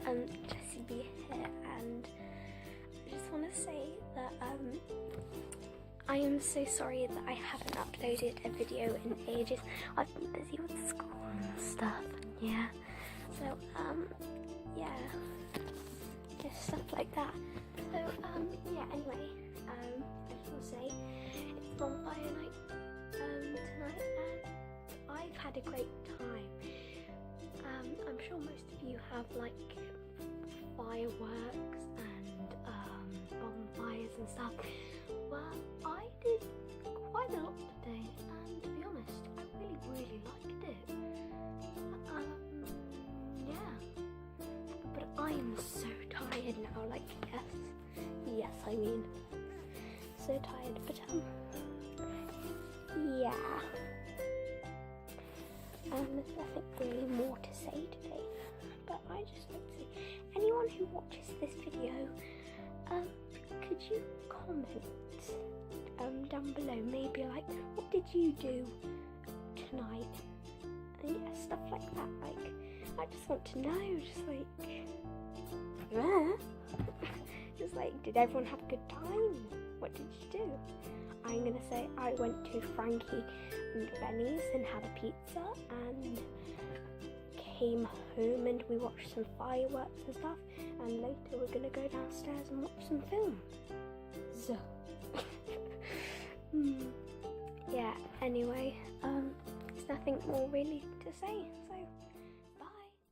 Jessie B here, and I just want to say that I am so sorry that I haven't uploaded a video in ages. I've been busy with school and stuff, and yeah, so yeah, just stuff like that. So yeah, anyway, I just want to say it's Bonfire night tonight, and I've had a great time. I'm sure most of you have like fireworks and bonfires and stuff. Well, I did quite a lot today, and to be honest, I really liked it. Yeah, but I'm so tired now. Like, yes, I mean, so tired. But yeah. There's nothing really more to say today, but I just like to say, anyone who watches this video, could you comment down below, maybe like, what did you do tonight? And yeah, stuff like that. Like, I just want to know, just like, did everyone have a good time? What did you do? I'm gonna say I went to Frankie and Benny's and had a pizza and came home and we watched some fireworks and stuff, and later we're gonna go downstairs and watch some film. So yeah, anyway, there's nothing more really to say, so